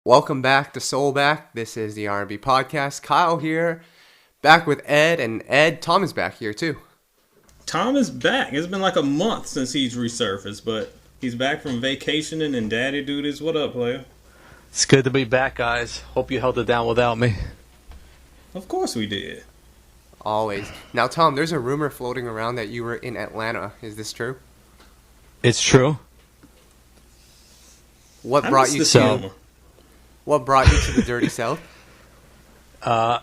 Welcome back to SoulBack. This is the R&B podcast. Kyle here, back with Ed, and Ed, Tom is back here too. Tom is back. It's been like a month since he's resurfaced, but he's back from vacationing and daddy duties. What up, player? It's good to be back, guys. Hope you held it down without me. Of course we did. Always. Now, Tom, there's a rumor floating around that you were in Atlanta. Is this true? It's true. What brought you to the dirty South? I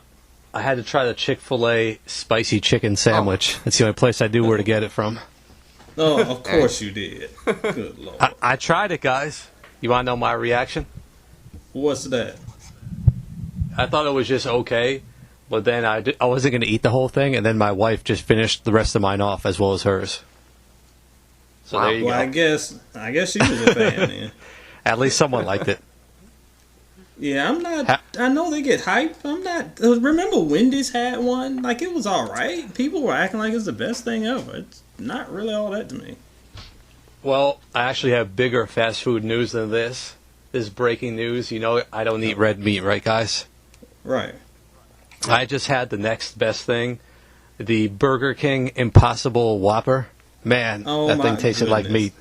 had to try the Chick-fil-A spicy chicken sandwich. That's the only place I knew where to get it from. Oh, of course you did. Good Lord. I tried it, guys. You want to know my reaction? What's that? I thought it was just okay, but then I wasn't going to eat the whole thing, and then my wife just finished the rest of mine off as well as hers. So there you go. I guess she was a fan then. At least someone liked it. Yeah, I'm not. I know they get hype. I'm not. Remember Wendy's had one? Like, it was all right. People were acting like it's the best thing ever. It's not really all that to me. Well, I actually have bigger fast food news than this. This is breaking news. You know, I don't eat red meat, right, guys? Right. I just had the next best thing, the Burger King Impossible Whopper. Man, that thing tasted like meat.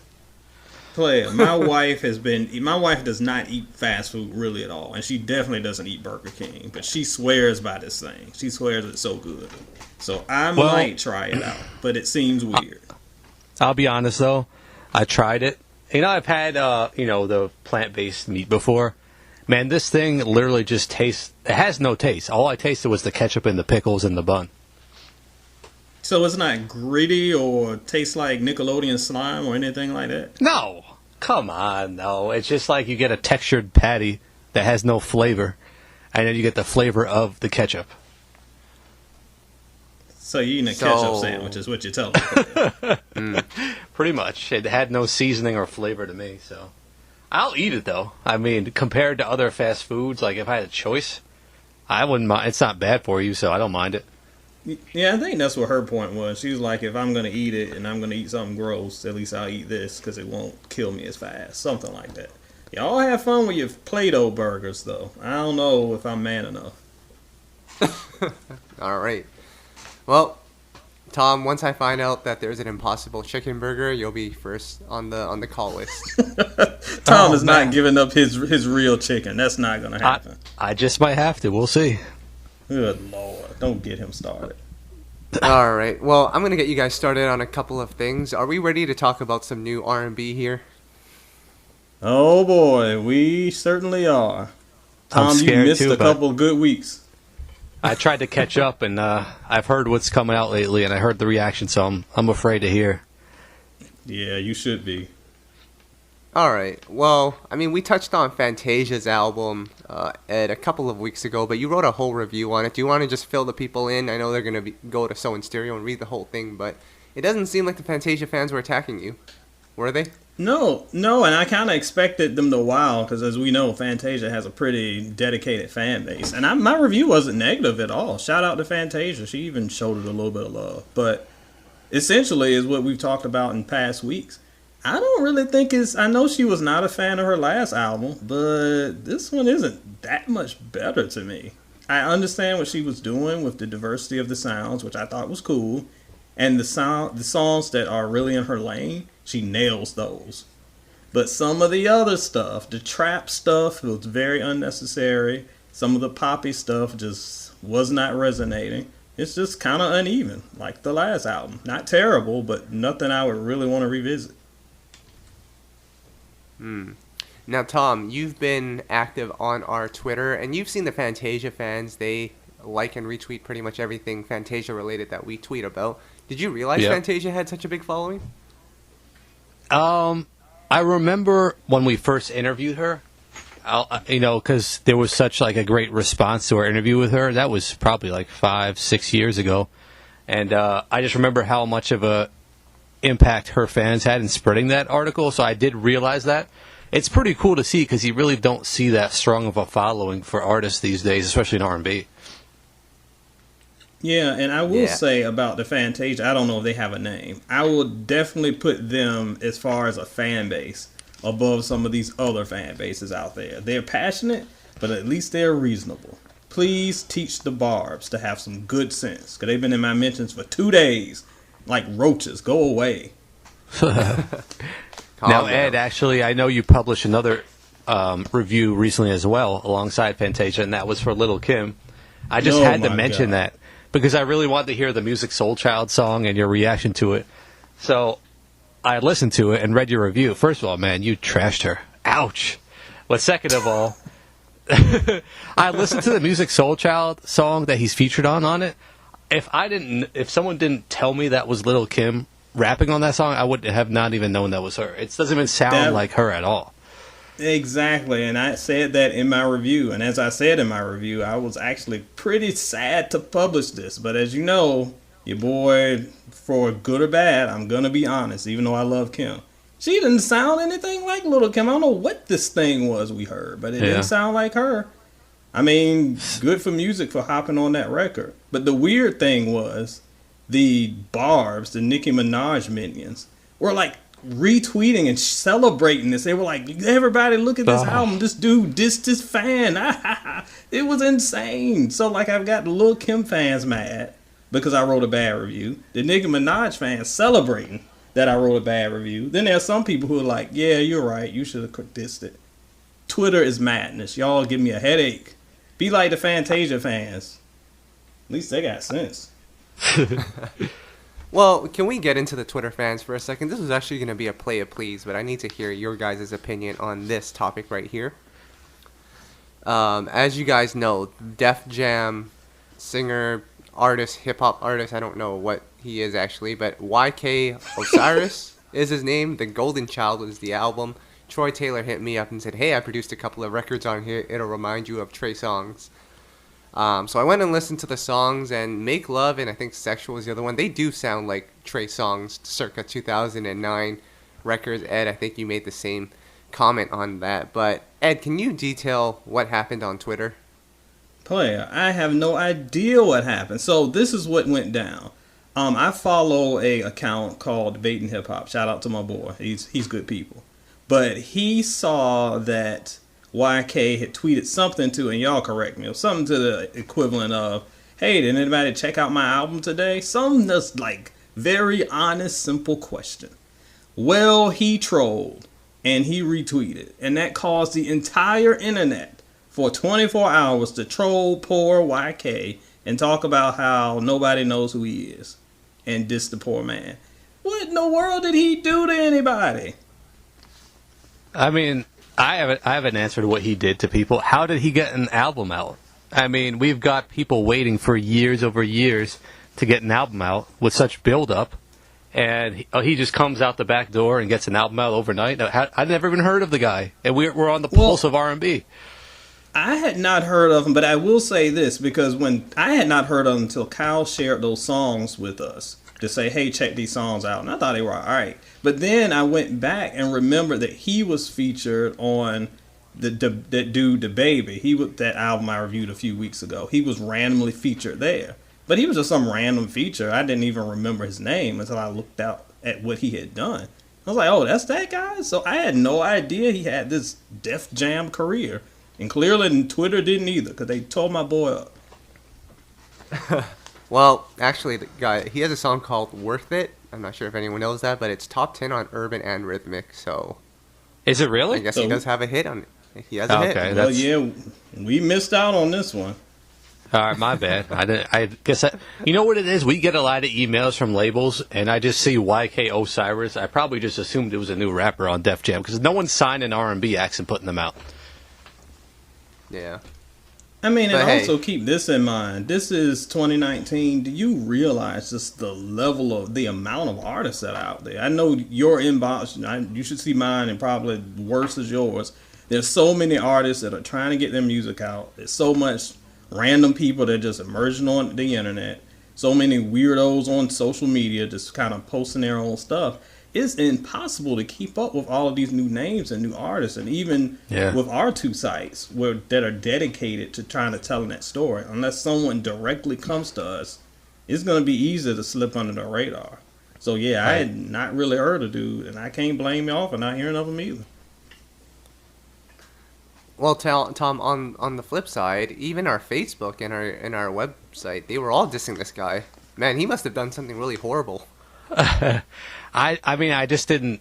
Player, my wife does not eat fast food really at all, and she definitely doesn't eat Burger King, but she swears by this thing. She swears it's so good. So I might try it out, but it seems weird. I'll be honest though, I tried it. You know, I've had the plant-based meat before. Man, this thing literally just tastes. It has no taste. All I tasted was the ketchup and the pickles and the bun. So it's not gritty or tastes like Nickelodeon slime or anything like that? No. Come on, no. It's just like you get a textured patty that has no flavor, and then you get the flavor of the ketchup. So you're eating a ketchup sandwich is what you're telling me. Pretty much. It had no seasoning or flavor to me, so. I'll eat it, though. I mean, compared to other fast foods, like if I had a choice, I wouldn't mind. It's not bad for you, so I don't mind it. Yeah, I think that's what her point was. She was like, if I'm going to eat it and I'm going to eat something gross, at least I'll eat this because it won't kill me as fast. Something like that. Y'all have fun with your Play-Doh burgers, though. I don't know if I'm man enough. All right. Well, Tom, once I find out that there's an Impossible Chicken Burger, you'll be first on the call list. Tom is not giving up his real chicken. That's not going to happen. I just might have to. We'll see. Good Lord. Don't get him started. All right. Well, I'm going to get you guys started on a couple of things. Are we ready to talk about some new R&B here? Oh, boy. We certainly are. Tom, you missed a couple of good weeks. I tried to catch up, and I've heard what's coming out lately, and I heard the reaction, so I'm afraid to hear. Yeah, you should be. All right. Well, I mean, we touched on Fantasia's album Ed, a couple of weeks ago, but you wrote a whole review on it. Do you want to just fill the people in? I know they're going to go to So in Stereo and read the whole thing, but it doesn't seem like the Fantasia fans were attacking you. Were they? No, and I kind of expected them to wow, because as we know, Fantasia has a pretty dedicated fan base. And my review wasn't negative at all. Shout out to Fantasia. She even showed it a little bit of love. But essentially is what we've talked about in past weeks. I don't really think I know she was not a fan of her last album, but this one isn't that much better to me. I understand what she was doing with the diversity of the sounds, which I thought was cool. And the songs that are really in her lane, she nails those. But some of the other stuff, the trap stuff, was very unnecessary. Some of the poppy stuff just was not resonating. It's just kind of uneven, like the last album. Not terrible, but nothing I would really want to revisit. Now, Tom, you've been active on our Twitter, and you've seen the Fantasia fans. They like and retweet pretty much everything Fantasia related that we tweet about. Did you realize Fantasia had such a big following? I remember when we first interviewed her, because there was such like a great response to our interview with her. That was probably like 5-6 years ago, and I just remember how much of a impact her fans had in spreading that article. So I did realize that. It's pretty cool to see because you really don't see that strong of a following for artists these days, especially in R&B. Yeah, and I will say about the Fantasia, I don't know if they have a name. I will definitely put them as far as a fan base above some of these other fan bases out there. They're passionate, but at least they're reasonable. Please teach the Barbs to have some good sense, because they've been in my mentions for 2 days. Like roaches, go away. Now, Ed, actually, I know you published another review recently as well, alongside Fantasia, and that was for Little Kim. I just had to mention that because I really wanted to hear the Music Soul Child song and your reaction to it. So I listened to it and read your review. First of all, man, you trashed her. Ouch. But second of all, I listened to the Music Soul Child song that he's featured on it. If someone didn't tell me that was Little Kim rapping on that song, I would have not even known that was her. It doesn't even sound like her at all. Exactly, and I said that in my review. And as I said in my review, I was actually pretty sad to publish this. But as you know, your boy, for good or bad, I'm going to be honest, even though I love Kim. She didn't sound anything like Little Kim. I don't know what this thing was we heard, but it didn't sound like her. I mean, good for music for hopping on that record. But the weird thing was the Barbs, the Nicki Minaj minions, were like retweeting and celebrating this. They were like, everybody look at this album. This dude dissed his fan. It was insane. So like I've got the Lil' Kim fans mad because I wrote a bad review. The Nicki Minaj fans celebrating that I wrote a bad review. Then there's some people who are like, yeah, you're right. You should have dissed it. Twitter is madness. Y'all give me a headache. Be like the Fantasia fans. At least they got sense. Well, can we get into the Twitter fans for a second? This is actually going to be a play of please, but I need to hear your guys' opinion on this topic right here. As you guys know, Def Jam singer, artist, hip-hop artist, I don't know what he is actually, but YK Osiris is his name. The Golden Child was the album. Troy Taylor hit me up and said, hey, I produced a couple of records on here. It'll remind you of Trey Songz. So I went and listened to the songs, and Make Love and I think Sexual is the other one. They do sound like Trey Songz circa 2009 records. Ed, I think you made the same comment on that. But Ed, can you detail what happened on Twitter? Player, I have no idea what happened. So this is what went down. I follow a account called Debating Hip Hop. Shout out to my boy. He's good people. But he saw that YK had tweeted something to, and y'all correct me, something to the equivalent of, hey, did anybody check out my album today? Some just like very honest, simple question. Well, he trolled and he retweeted, and that caused the entire internet for 24 hours to troll poor YK and talk about how nobody knows who he is and diss the poor man. What in the world did he do to anybody? I mean, I have an answer to what he did to people. How did he get an album out? I mean, we've got people waiting for years over years to get an album out with such build-up, and he just comes out the back door and gets an album out overnight. I'd never even heard of the guy, and we're on the pulse of R&B. I had not heard of him, but I will say this, because when I had not heard of him until Kyle shared those songs with us to say, hey, check these songs out, and I thought they were all right. But then I went back and remembered that he was featured on that dude, the Baby. That album I reviewed a few weeks ago. He was randomly featured there, but he was just some random feature. I didn't even remember his name until I looked out at what he had done. I was like, oh, that's that guy? So I had no idea he had this Def Jam career, and clearly Twitter didn't either, because they tore my boy up. Well, actually, the guy, he has a song called Worth It. I'm not sure if anyone knows that, but it's top 10 on Urban and Rhythmic, so... Is it really? I guess he does have a hit on it. He has a hit. Well, yeah, we missed out on this one. All right, my bad. I guess you know what it is? We get a lot of emails from labels, and I just see YK Osiris. I probably just assumed it was a new rapper on Def Jam, because no one's signing R&B acts and putting them out. Yeah. I mean, and also keep this in mind. This is 2019. Do you realize just the level of the amount of artists that are out there? I know your inbox, you should see mine, and probably worse is yours. There's so many artists that are trying to get their music out. There's so much random people that are just emerging on the internet. So many weirdos on social media just kind of posting their own stuff. It's impossible to keep up with all of these new names and new artists, and even with our two sites that are dedicated to trying to tell that story. Unless someone directly comes to us, it's going to be easy to slip under the radar. So yeah, I had not really heard of dude, and I can't blame y'all for not hearing of him either. Well, Tom, on the flip side, even our Facebook and our website, they were all dissing this guy. Man, he must have done something really horrible. I mean, I just didn't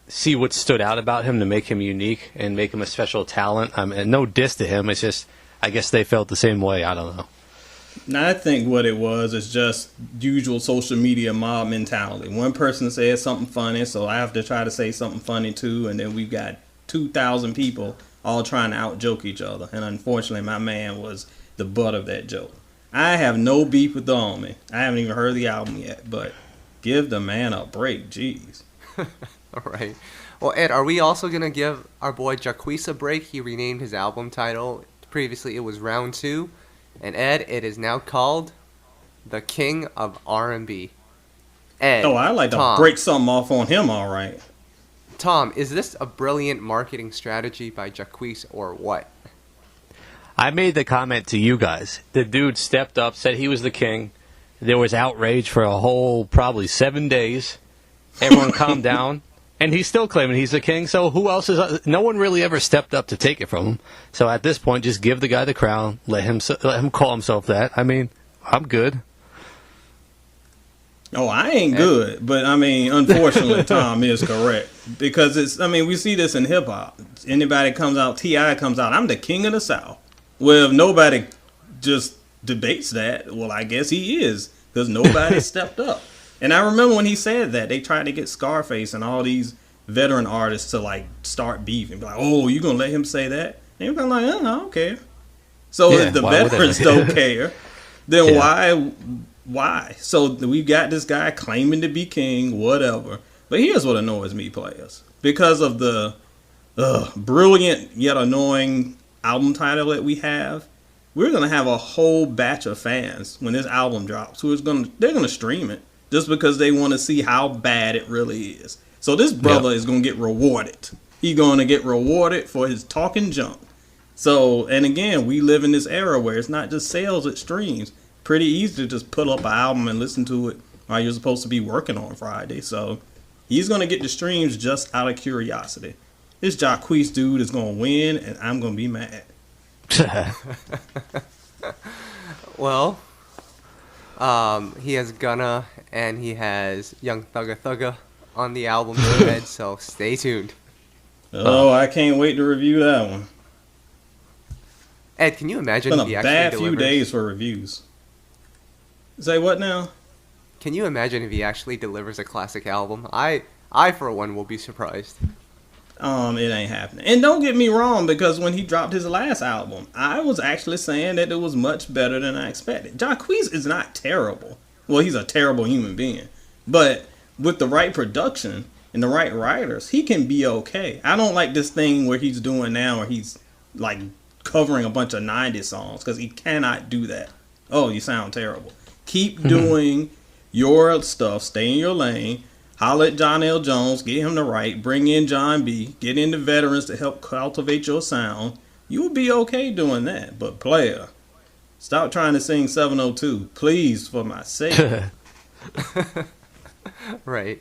see what stood out about him to make him unique and make him a special talent. And no diss to him. It's just, I guess they felt the same way. I don't know. Now, I think what it was is just usual social media mob mentality. One person says something funny, so I have to try to say something funny too, and then we've got 2,000 people all trying to out-joke each other. And unfortunately, my man was the butt of that joke. I have no beef with the homie. I haven't even heard the album yet, but give the man a break. Jeez. All right. Well, Ed, are we also going to give our boy Jacquees a break? He renamed his album title. Previously, it was Round 2. And Ed, it is now called The King of R&B. Ed, Oh, I like to break something off on him, all right. Tom, is this a brilliant marketing strategy by Jacquees or what? I made the comment to you guys. The dude stepped up, said he was the king. There was outrage for a whole probably 7 days. Everyone calmed down. And he's still claiming he's the king, so who else is... No one really ever stepped up to take it from him. So at this point, just give the guy the crown. Let him call himself that. I mean, I'm good. Oh, I ain't good. But, I mean, unfortunately, Tom is correct. Because it's... I mean, we see this in hip-hop. Anybody comes out, T.I. comes out, I'm the king of the South. Well, if nobody just debates that, well, I guess he is. Because nobody stepped up. And I remember when he said that, they tried to get Scarface and all these veteran artists to, like, start beefing. Like, oh, you going to let him say that? And everybody like, oh, I don't care. So if the veterans don't care, then why? So we got this guy claiming to be king, whatever. But here's what annoys me, players. Because of the brilliant yet annoying album title that we have, we're going to have a whole batch of fans when this album drops they're going to stream it. Just because they want to see how bad it really is. So this brother is going to get rewarded. He's going to get rewarded for his talking junk. So, and again, we live in this era where it's not just sales, it streams. Pretty easy to just put up an album and listen to it while you're supposed to be working on Friday. So he's going to get the streams just out of curiosity. This Jacquees dude is going to win, and I'm going to be mad. Well, he has Gunna and he has Young Thugga Thugga on the album, Ed, so stay tuned. Oh, I can't wait to review that one. Ed, can you imagine It's if been he a actually bad delivers? few days for reviews. Say what now? Can you imagine if he actually delivers a classic album? I for one will be surprised. It ain't happening. And don't get me wrong, because when he dropped his last album, I was actually saying that it was much better than I expected. Jacquees is not terrible. Well, he's a terrible human being. But with the right production and the right writers, he can be okay. I don't like this thing where he's doing now where he's like covering a bunch of 90s songs, because he cannot do that. Oh, you sound terrible. Keep doing your stuff. Stay in your lane. Holler at John L. Jones, get him to write, bring in John B., get in the veterans to help cultivate your sound. You'll be okay doing that. But player, stop trying to sing 702. Please, for my sake. Right.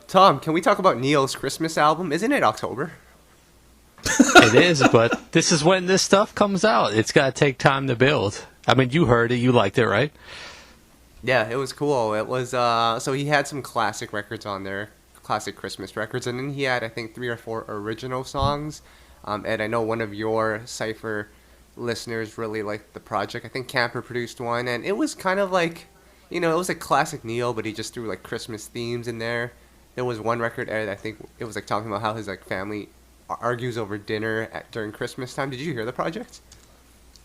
Tom, can we talk about Neo's Christmas album? Isn't it October? It is, but this is when this stuff comes out. It's got to take time to build. I mean, you heard it. You liked it, right? Yeah, it was cool. It was, so he had some classic records on there, classic Christmas records, and then he had, I think, 3 or 4 original songs. And I know one of your Cypher listeners really liked the project. I think Camper produced one, and it was kind of like, you know, it was a classic Neo, but he just threw, like, Christmas themes in there. There was one record, Ed, I think it was, like, talking about how his, like, family argues over dinner during Christmas time. Did you hear the project?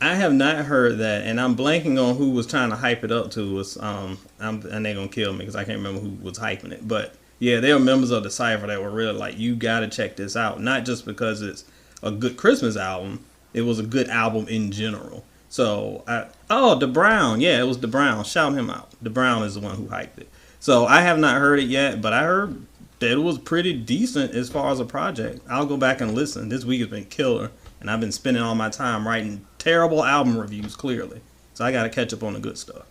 I have not heard that, and I'm blanking on who was trying to hype it up to us. And they're going to kill me because I can't remember who was hyping it. But, yeah, there were members of the Cypher that were really like, you got to check this out. Not just because it's a good Christmas album. It was a good album in general. So, Da Brown. Yeah, it was Da Brown. Shout him out. Da Brown is the one who hyped it. So, I have not heard it yet, but I heard that it was pretty decent as far as a project. I'll go back and listen. This week has been killer, and I've been spending all my time writing terrible album reviews, clearly. So I got to catch up on the good stuff.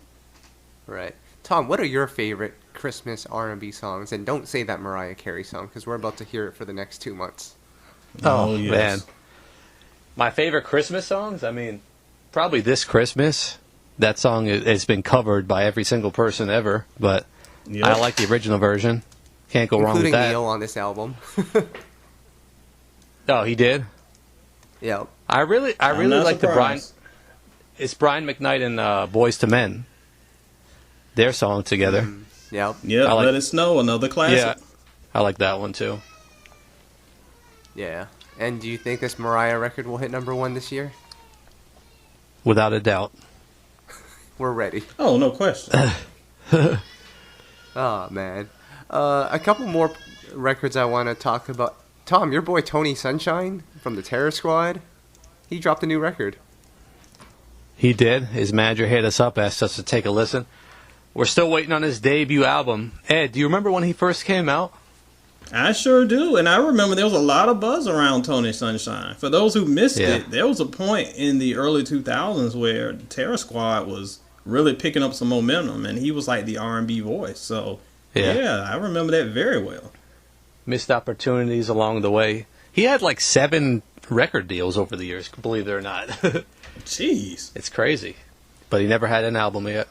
Right. Tom, what are your favorite Christmas R&B songs? And don't say that Mariah Carey song, because we're about to hear it for the next 2 months. Oh, yes. Man. My favorite Christmas songs? I mean, probably This Christmas. That song has been covered by every single person ever, but I like the original version. Can't go wrong with that. Including Neil on this album. Oh, he did? Yeah. I really like the Brian. surprised. It's Brian McKnight and Boys to Men. Their song together. Yeah. Yep, I like- Let It Snow, another classic. Yeah, I like that one too. Yeah. And do you think this Mariah record will hit #1 this year? Without a doubt. We're ready. Oh, no question. Oh, man. A couple more records I want to talk about. Tom, your boy Tony Sunshine from the Terror Squad, he dropped a new record. He did. His manager hit us up, asked us to take a listen. We're still waiting on his debut album. Ed, do you remember when he first came out? I sure do, and I remember there was a lot of buzz around Tony Sunshine. For those who missed it, there was a point in the early 2000s where Terror Squad was really picking up some momentum, and he was like the R&B voice. So, yeah, I remember that very well. Missed opportunities along the way. He had like 7 record deals over the years, believe it or not. Jeez. It's crazy. But he never had an album yet.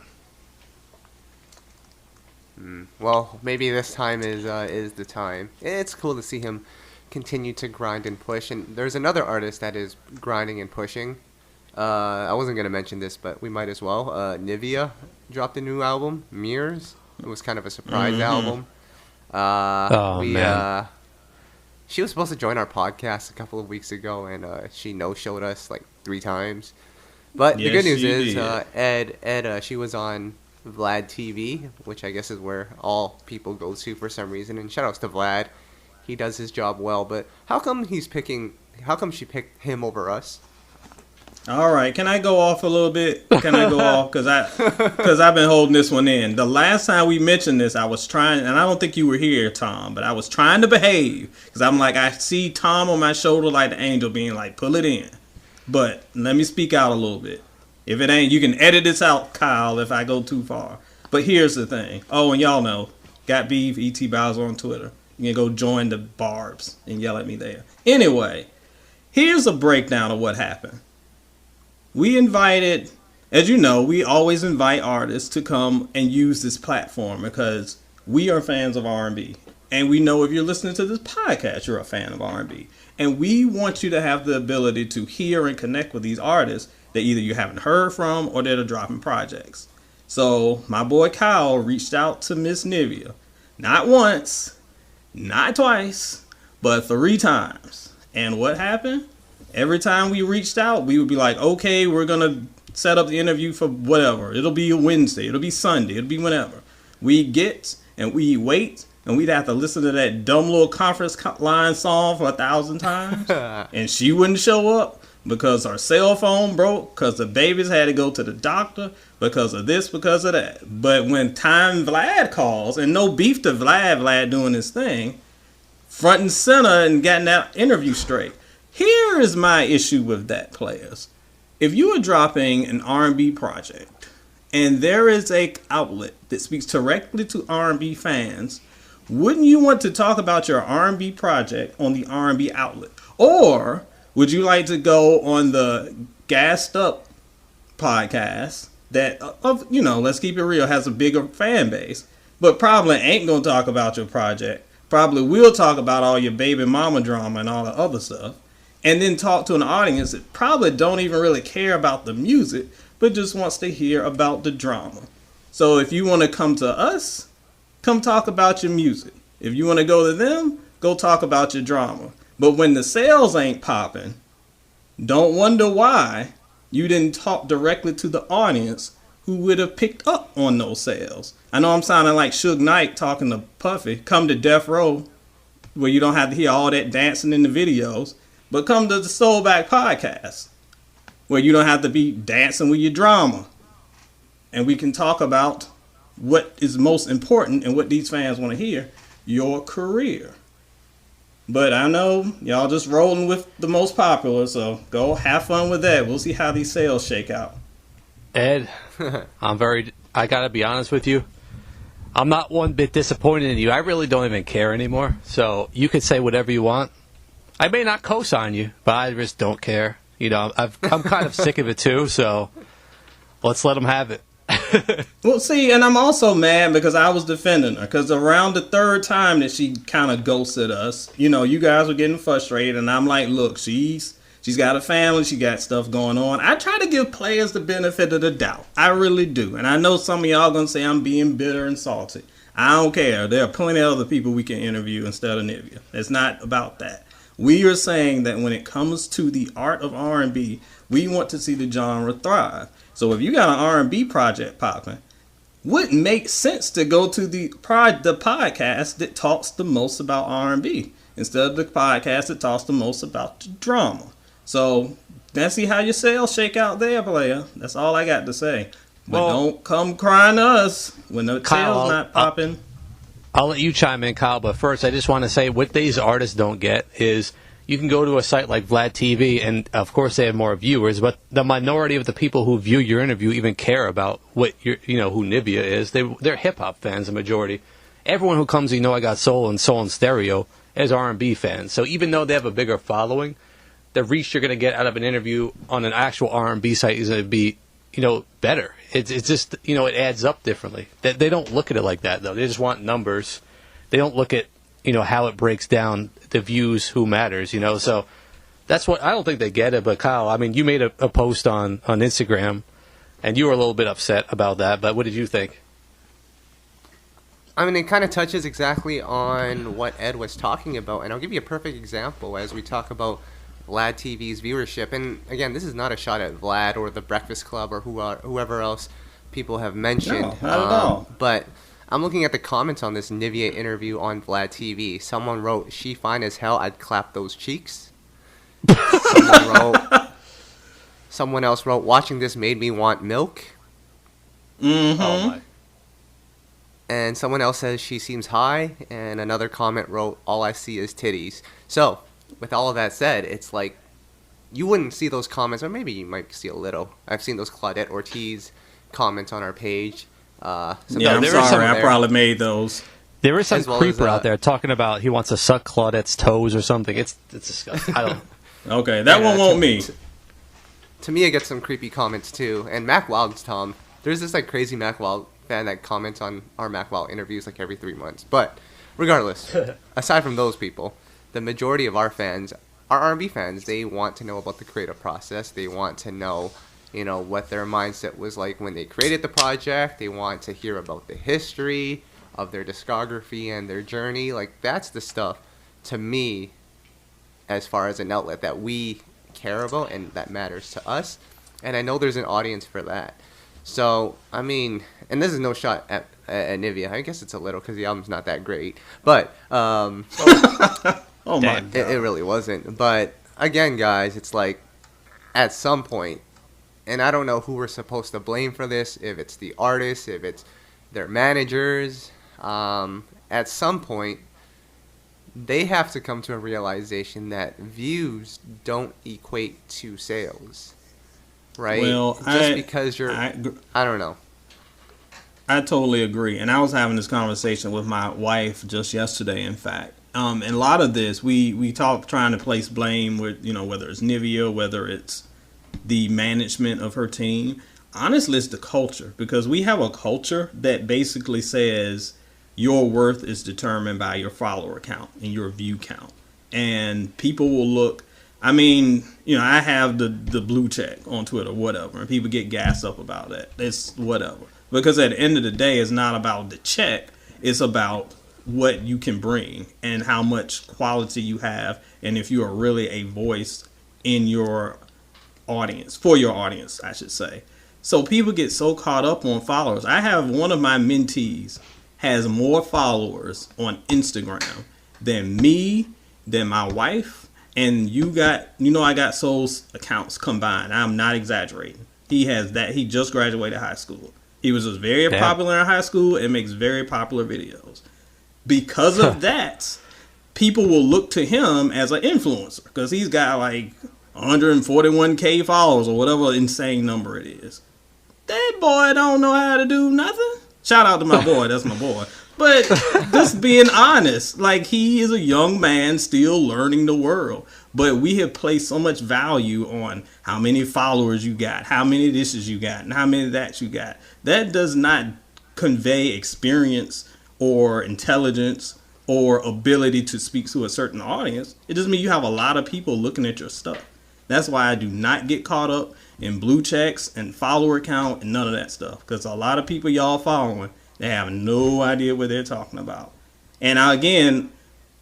Well, maybe this time is the time. It's cool to see him continue to grind and push. And there's another artist that is grinding and pushing. I wasn't going to mention this, but we might as well. Nivea dropped a new album, Mirrors. It was kind of a surprise album. Man. She was supposed to join our podcast a couple of weeks ago, and she no-showed us like 3 times. But the good news is, Ed, she was on VladTV, which I guess is where all people go to for some reason. And shout-outs to Vlad. He does his job well. But how come she picked him over us? All right, can I go off a little bit? Can I go off? Because I've been holding this one in. The last time we mentioned this, I was trying, and I don't think you were here, Tom, but I was trying to behave. Because I'm like, I see Tom on my shoulder like the angel being like, pull it in. But let me speak out a little bit. If it ain't, you can edit this out, Kyle, if I go too far. But here's the thing. Oh, and y'all know, got beef, E.T. Bowser on Twitter. You can go join the barbs and yell at me there. Anyway, here's a breakdown of what happened. We invited, as you know, we always invite artists to come and use this platform because we are fans of R&B. And we know if you're listening to this podcast, you're a fan of R&B. And we want you to have the ability to hear and connect with these artists that either you haven't heard from or that are dropping projects. So my boy Kyle reached out to Miss Nivea. Not once, not twice, but 3 times. And what happened? Every time we reached out, we would be like, okay, we're going to set up the interview for whatever. It'll be a Wednesday. It'll be Sunday. It'll be whenever. We get and we wait, and we'd have to listen to that dumb little conference line song for 1,000 times. And she wouldn't show up because her cell phone broke, because the babies had to go to the doctor, because of this, because of that. But when time Vlad calls, and no beef to Vlad doing his thing, front and center and getting that interview straight. Here is my issue with that, players. If you are dropping an R&B project and there is a outlet that speaks directly to R&B fans, wouldn't you want to talk about your R&B project on the R&B outlet? Or would you like to go on the Gassed Up podcast that, let's keep it real, has a bigger fan base, but probably ain't going to talk about your project, probably will talk about all your baby mama drama and all the other stuff, and then talk to an audience that probably don't even really care about the music, but just wants to hear about the drama. So if you want to come to us, come talk about your music. If you want to go to them, go talk about your drama. But when the sales ain't popping, don't wonder why you didn't talk directly to the audience who would have picked up on those sales. I know I'm sounding like Suge Knight talking to Puffy. Come to Death Row, where you don't have to hear all that dancing in the videos. But come to the SoulBack podcast, where you don't have to be dancing with your drama. And we can talk about what is most important and what these fans want to hear, your career. But I know y'all just rolling with the most popular, so go have fun with that. We'll see how these sales shake out. Ed, I gotta be honest with you. I'm not one bit disappointed in you. I really don't even care anymore. So you could say whatever you want. I may not co-sign you, but I just don't care. You know, I'm kind of sick of it too. So let's let them have it. Well, see, and I'm also mad because I was defending her. Because around the third time that she kind of ghosted us, you know, you guys were getting frustrated, and I'm like, look, she's got a family, she got stuff going on. I try to give players the benefit of the doubt. I really do. And I know some of y'all gonna say I'm being bitter and salty. I don't care. There are plenty of other people we can interview instead of Nivea. It's not about that. We are saying that when it comes to the art of R&B, we want to see the genre thrive. So if you got an R&B project popping, wouldn't make sense to go to the podcast that talks the most about R&B instead of the podcast that talks the most about the drama. So let's see how your sales shake out there, player. That's all I got to say. But don't come crying to us when the sales not popping. I'll let you chime in, Kyle. But first, I just want to say what these artists don't get is you can go to a site like VladTV, and of course they have more viewers, but the minority of the people who view your interview even care about what who Nivea is. They're hip hop fans, the majority. Everyone who comes, I Got Soul and Soul in Stereo, is R&B fans. So even though they have a bigger following, the reach you're going to get out of an interview on an actual R&B site is going to be, better. It's just, it adds up differently. They don't look at it like that, though. They just want numbers. They don't look at, how it breaks down the views, who matters, So that's what, I don't think they get it. But Kyle, I mean, you made a post on Instagram, and you were a little bit upset about that. But what did you think? I mean, it kind of touches exactly on what Ed was talking about. And I'll give you a perfect example as we talk about VladTV's viewership. And again, this is not a shot at Vlad or the Breakfast Club or whoever else people have mentioned. No, not at all. But I'm looking at the comments on this Nivea interview on VladTV. Someone wrote, "She fine as hell, I'd clap those cheeks." Someone else wrote, "Watching this made me want milk." Mm-hmm. Oh my. And someone else says, "She seems high." And another comment wrote, "All I see is titties." So with all of that said, it's like you wouldn't see those comments, or maybe you might see a little. I've seen those Claudette Ortiz comments on our page. Yeah, I'm sorry. I probably made those. There is some creeper out there talking about he wants to suck Claudette's toes or something. It's disgusting. I don't. Okay, that one won't me. To me, I get some creepy comments too. And Mac Wild's Tom. There's this like crazy Mac Wild fan that comments on our Mac Wild interviews like every 3 months. But regardless, aside from those people, the majority of our fans are R&B fans. They want to know about the creative process. They want to know, what their mindset was like when they created the project. They want to hear about the history of their discography and their journey. Like, that's the stuff, to me, as far as an outlet that we care about and that matters to us. And I know there's an audience for that. So, I mean, and this is no shot at Nivea. I guess it's a little because the album's not that great. But, oh my God. It really wasn't. But, again, guys, it's like, at some point, and I don't know who we're supposed to blame for this, if it's the artists, if it's their managers, at some point, they have to come to a realization that views don't equate to sales, right? Well, because I don't know. I totally agree. And I was having this conversation with my wife just yesterday, in fact. And a lot of this, we talk trying to place blame with, whether it's Nivea, whether it's the management of her team. Honestly, it's the culture, because we have a culture that basically says your worth is determined by your follower count and your view count. And people will look, I have the blue check on Twitter, whatever, and people get gassed up about that. It's whatever. Because at the end of the day, it's not about the check. It's about what you can bring and how much quality you have, and if you are really a voice in your audience, for your audience, I should say. So people get so caught up on followers. I have one of my mentees has more followers on Instagram than me, than my wife, and I got Soul's accounts combined. I'm not exaggerating. He has that. He just graduated high school. He was just very popular in high school and makes very popular videos. Because of that, people will look to him as an influencer because he's got like 141K followers or whatever insane number it is. That boy don't know how to do nothing. Shout out to my boy. That's my boy. But just being honest, like, he is a young man still learning the world. But we have placed so much value on how many followers you got, how many dishes you got, and how many that you got. That does not convey experience or intelligence or ability to speak to a certain audience. It doesn't mean you have a lot of people looking at your stuff. That's why I do not get caught up in blue checks and follower count and none of that stuff. Because a lot of people y'all following, they have no idea what they're talking about. And again,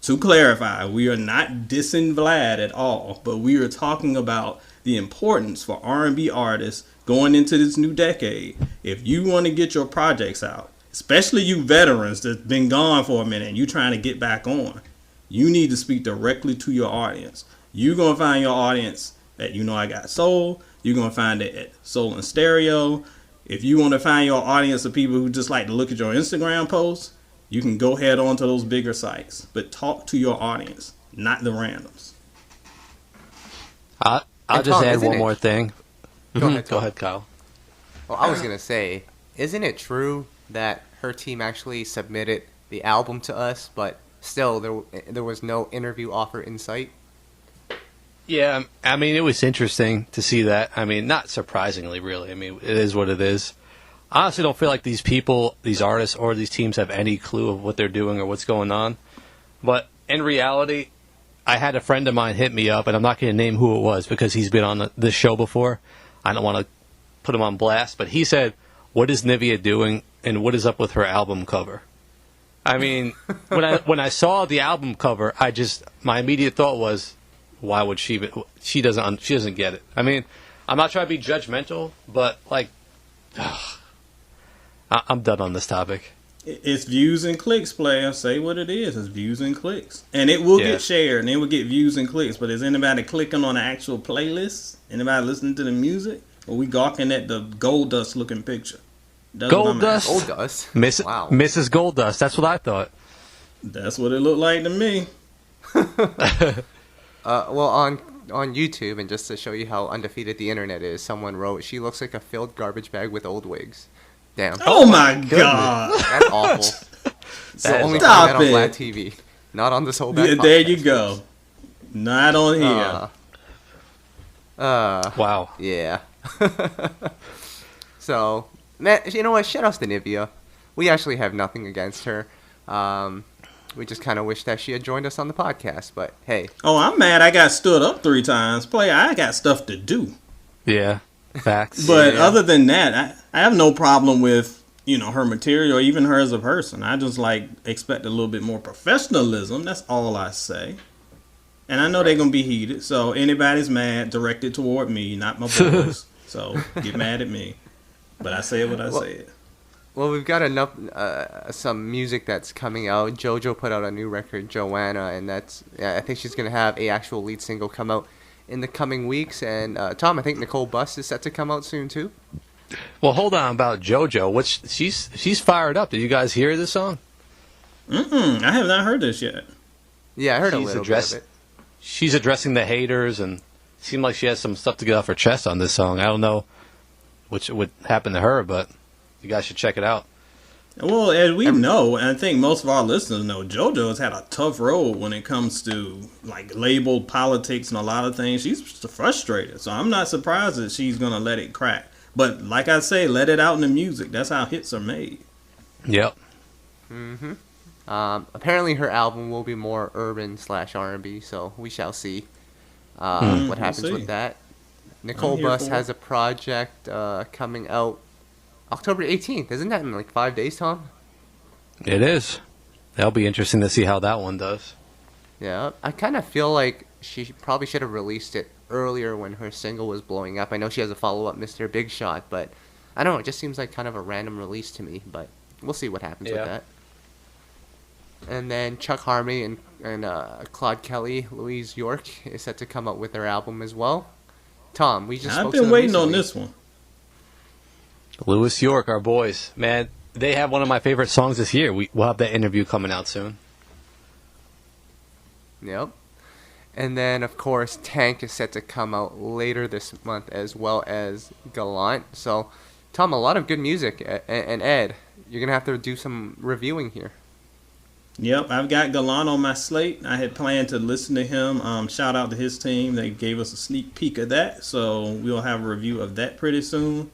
to clarify, we are not dissing Vlad at all, but we are talking about the importance for R&B artists going into this new decade. If you want to get your projects out, especially you veterans that's been gone for a minute and you trying to get back on, you need to speak directly to your audience. You're going to find your audience at You Know I Got Soul. You're going to find it at Soul and Stereo. If you want to find your audience of people who just like to look at your Instagram posts, you can go head on to those bigger sites. But talk to your audience, not the randoms. I'll just Tom, add isn't one it- more thing. Go ahead, Go Tom. ahead, Kyle. Well, I was gonna say, isn't it true that her team actually submitted the album to us, but still there was no interview offer in sight? Yeah, I mean, it was interesting to see that. I mean, not surprisingly, really. I mean, it is what it is. I honestly don't feel like these people, these artists, or these teams have any clue of what they're doing or what's going on. But in reality, I had a friend of mine hit me up, and I'm not going to name who it was because he's been on this show before. I don't want to put him on blast, but he said, "What is Nivea doing, and what is up with her album cover?" I mean, when I saw the album cover, my immediate thought was, why would she? She doesn't get it. I mean, I'm not trying to be judgmental, but like, I'm done on this topic. It's views and clicks, player. Say what it is. It's views and clicks. And it will get shared and it will get views and clicks. But is anybody clicking on the actual playlist? Anybody listening to the music? Or we gawking at the gold dust looking picture? Gold dust? Gold dust. Wow. Mrs. Gold Dust. That's what I thought. That's what it looked like to me. Well, on YouTube, and just to show you how undefeated the internet is, someone wrote, "She looks like a filled garbage bag with old wigs." Damn. Oh my god. That's awful. So only Stop find that on it. VladTV, not on the SoulBack Yeah, there you go. Not on here. Wow. Yeah. So, man, you know what? Shout outs to Nivea. We actually have nothing against her. We just kind of wish that she had joined us on the podcast, but hey. Oh, I'm mad I got stood up 3 times. Player, I got stuff to do. Yeah. Facts. But Yeah. other than that, I have no problem with, her material, or even her as a person. I just expect a little bit more professionalism. That's all I say. And I know they're going to be heated. So anybody's mad, directed toward me, not my boys. So get mad at me. But I said what I said. Well, we've got enough, some music that's coming out. JoJo put out a new record, Joanna, and I think she's going to have a actual lead single come out in the coming weeks. And Tom, I think Nicole Bust is set to come out soon too. Well, hold on about JoJo. She's fired up. Did you guys hear this song? I have not heard this yet. Yeah, I heard a little bit of it. She's addressing the haters, and it seemed like she has some stuff to get off her chest on this song. I don't know what would happen to her, but you guys should check it out. Well, as we know, and I think most of our listeners know, JoJo has had a tough road when it comes to labeled politics and a lot of things. She's frustrated, so I'm not surprised that she's gonna let it crack. But like I say, let it out in the music. That's how hits are made. Yep. Apparently, her album will be more urban/R&B, so we shall see what happens with that. Nicole Bust has a project coming out October 18th. Isn't that in 5 days, Tom? It is. That'll be interesting to see how that one does. Yeah, I kind of feel like she probably should have released it earlier when her single was blowing up. I know she has a follow-up, Mr. Big Shot, but I don't know. It just seems like kind of a random release to me, but we'll see what happens with that. And then Chuck Harmony and Claude Kelly, Louise York is set to come out with their album as well. Tom, we just I've spoke to been them waiting on recently. this one. Lewis York, our boys. Man, they have one of my favorite songs this year. We'll have that interview coming out soon. Yep. And then, of course, Tank is set to come out later this month, as well as Gallant. So, Tom, a lot of good music. And Ed, you're going to have to do some reviewing here. Yep, I've got Galan on my slate. I had planned to listen to him. Shout out to his team. They gave us a sneak peek of that, so we'll have a review of that pretty soon.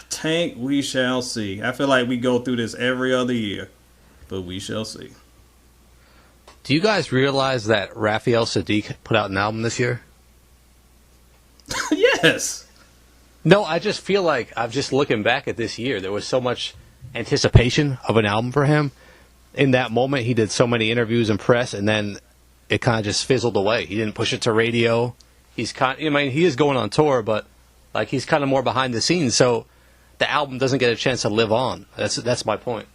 Tank, we shall see. I feel like we go through this every other year, but we shall see. Do you guys realize that Raphael Sadiq put out an album this year? Yes. No, I just feel like I'm just looking back at this year. There was so much anticipation of an album for him. In that moment, he did so many interviews and press, and then it kind of just fizzled away. He didn't push it to radio. He is going on tour, but like he's kind of more behind the scenes, so the album doesn't get a chance to live on. That's my point.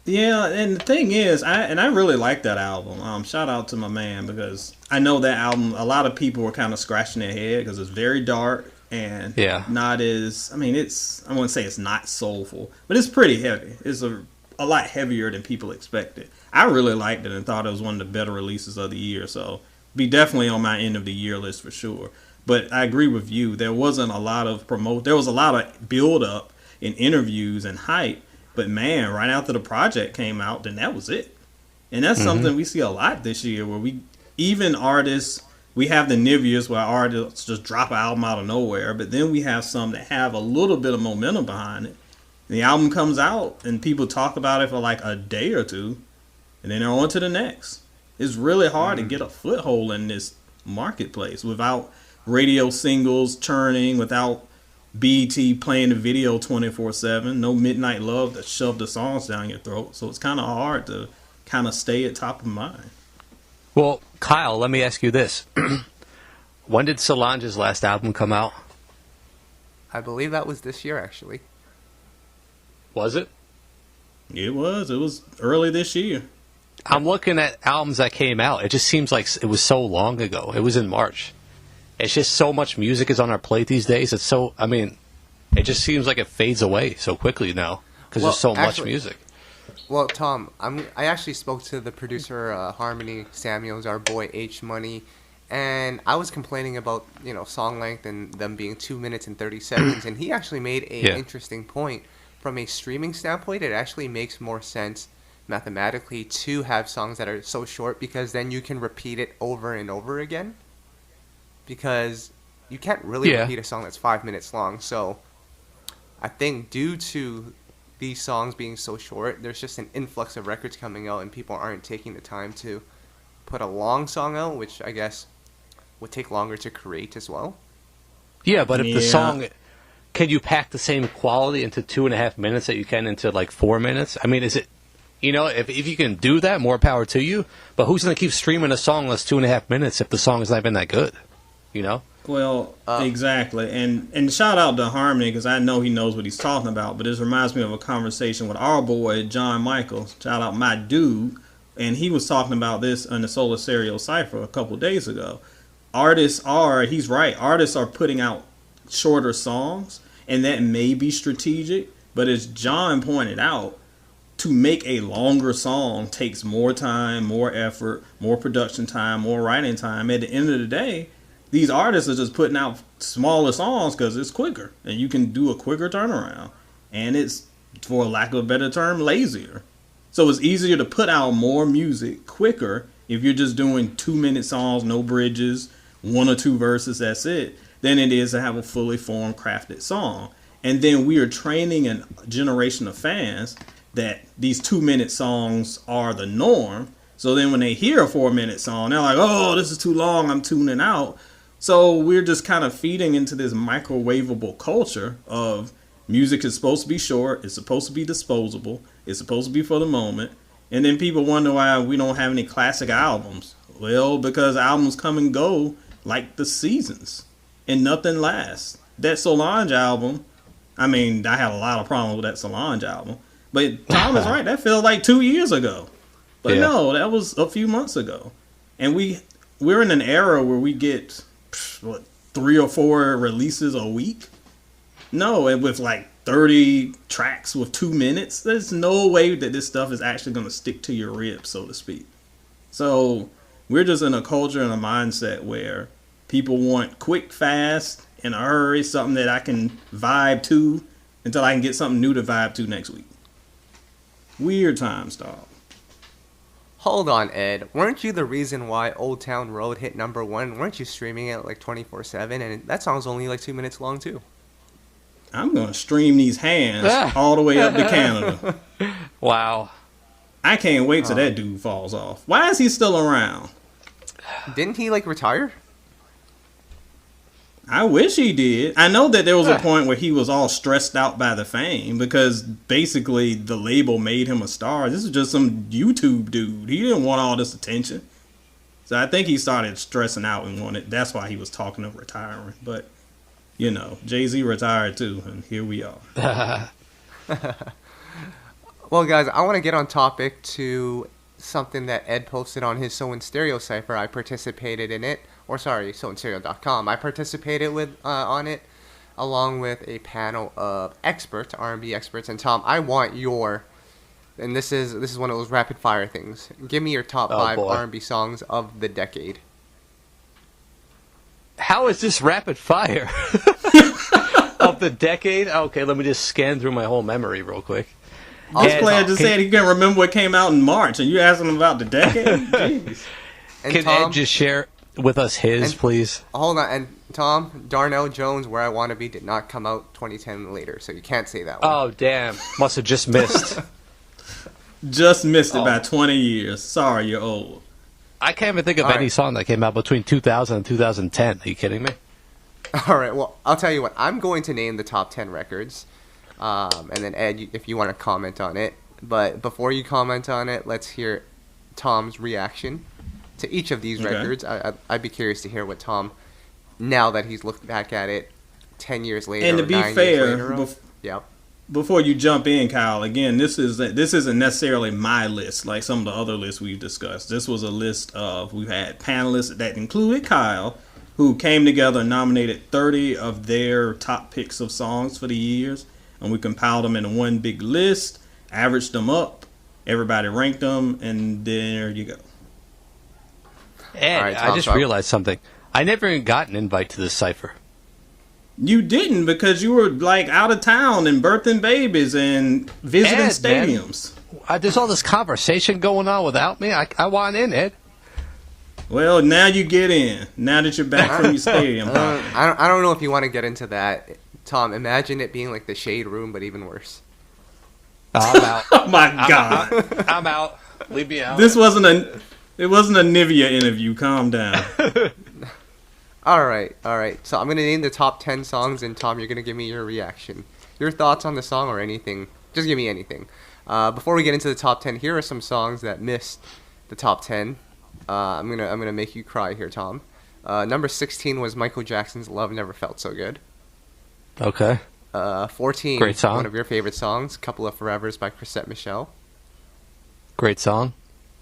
Yeah, and the thing is, I really like that album. Shout out to my man, because I know that album, a lot of people were kind of scratching their head because it's very dark and not as, I wouldn't say it's not soulful, but it's pretty heavy. It's a lot heavier than people expected. I really liked it and thought it was one of the better releases of the year, so be definitely on my end of the year list for sure. But I agree with you. There wasn't a lot of there was a lot of build up in interviews and hype, but man, right after the project came out, then that was it. And that's something we see a lot this year, where artists, we have the Niveas where artists just drop an album out of nowhere, but then we have some that have a little bit of momentum behind it. The album comes out and people talk about it for like a day or two, and then they're on to the next. It's really hard to get a foothold in this marketplace without radio singles churning, without BET playing the video 24/7, no Midnight Love to shove the songs down your throat. So it's kind of hard to kind of stay at top of mind. Well, Kyle, let me ask you this. When did Solange's last album come out? I believe that was this year, actually. Was it? It was. It was early this year. I'm looking at albums that came out. It just seems like it was so long ago. It was in March. It's just so much music is on our plate these days. It's so, it just seems like it fades away so quickly now because there's so much music. Well, Tom, I actually spoke to the producer, Harmony Samuels, our boy H Money, and I was complaining about, song length and them being 2 minutes and 30 seconds, and he actually made a interesting point. From a streaming standpoint, it actually makes more sense mathematically to have songs that are so short, because then you can repeat it over and over again. Because you can't really repeat a song that's 5 minutes long. So I think due to these songs being so short, there's just an influx of records coming out, and people aren't taking the time to put a long song out, which I guess would take longer to create as well. Yeah, but if the song... Can you pack the same quality into 2.5 minutes that you can into like 4 minutes? Is it, if you can do that, more power to you. But who's going to keep streaming a song that's 2.5 minutes if the song is not even that good? Well, exactly. And shout out to Harmony, because I know he knows what he's talking about. But this reminds me of a conversation with our boy, John Michael. Shout out my dude. And he was talking about this on the Solar Stereo Cypher a couple days ago. He's right, artists are putting out shorter songs, and that may be strategic, but as John pointed out, to make a longer song takes more time, more effort, more production time, more writing time. At the end of the day, these artists are just putting out smaller songs because it's quicker, and you can do a quicker turnaround, and it's, for lack of a better term, lazier. So it's easier to put out more music quicker if you're just doing 2-minute songs, no bridges, 1 or 2 verses, that's it, than it is to have a fully formed, crafted song. And then we are training a generation of fans that these 2-minute songs are the norm. So then when they hear a 4-minute song, they're like, oh, this is too long, I'm tuning out. So we're just kind of feeding into this microwavable culture of music is supposed to be short, it's supposed to be disposable, it's supposed to be for the moment. And then people wonder why we don't have any classic albums. Well, because albums come and go like the seasons, and nothing lasts. That Solange album, I had a lot of problems with that Solange album. But Tom is right, that feels like 2 years ago. But no, that was a few months ago. And we're in an era where we get, 3 or 4 releases a week? No, and with like 30 tracks with 2 minutes, there's no way that this stuff is actually going to stick to your ribs, so to speak. So we're just in a culture and a mindset where people want quick, fast, in a hurry, something that I can vibe to until I can get something new to vibe to next week. Weird times, dog. Hold on, Ed. Weren't you the reason why Old Town Road hit #1? Weren't you streaming it like 24/7? And that song's only like 2 minutes long too. I'm going to stream these hands all the way up to Canada. Wow. I can't wait till that dude falls off. Why is he still around? Didn't he like retire? I wish he did. I know that there was a point where he was all stressed out by the fame because basically the label made him a star. This is just some YouTube dude. He didn't want all this attention. So I think he started stressing out and wanted. That's why he was talking of retiring. But, you know, Jay-Z retired too, and here we are. Well, guys, I want to get on topic to something that Ed posted on his So in Stereo cipher. I participated in it. Or sorry, soulandstereo.com. I participated on it along with a panel of experts, R&B experts. And Tom, I want your, and this is one of those rapid fire things. Give me your top 5 R&B songs of the decade. How is this rapid fire? Of the decade? Okay, let me just scan through my whole memory real quick. This player just said he can't remember what came out in March, and you asking him about the decade? Jeez. And Can Tom, Ed just share with us his, please? Hold on, and Tom, Darnell Jones, Where I Wanna Be did not come out 2010 later, so you can't say that one. Oh, damn. Must have just missed. Just missed it by 20 years. Sorry, you're old. I can't even think of any song that came out between 2000 and 2010. Are you kidding me? All right, well, I'll tell you what. I'm going to name the top 10 records, and then Ed, if you want to comment on it. But before you comment on it, let's hear Tom's reaction to each of these records. I'd be curious to hear what Tom, now that he's looked back at it 10 years later, and to be fair, before you jump in, Kyle, again, this isn't necessarily my list like some of the other lists we've discussed. This was a list of, we've had panelists that included Kyle, who came together and nominated 30 of their top picks of songs for the years, and we compiled them into one big list, averaged them up, everybody ranked them, and there you go. Ed, right, Tom, I just realized something. I never even got an invite to this cipher. You didn't, because you were like out of town and birthing babies and visiting stadiums. There's all this conversation going on without me. I want in, Ed. Well, now you get in. Now that you're back from your stadium. I don't know if you want to get into that. Tom, imagine it being like the Shade Room, but even worse. I'm out. Oh my God. I'm out. Leave me out. It wasn't a Nivea interview. Calm down. All right. So I'm going to name the top 10 songs, and Tom, you're going to give me your reaction. Your thoughts on the song or anything. Just give me anything. Before we get into the top 10, here are some songs that missed the top 10. I'm gonna make you cry here, Tom. Number 16 was Michael Jackson's Love Never Felt So Good. Okay. 14, great song. One of your favorite songs, Couple of Forevers by Chrisette Michele. Great song.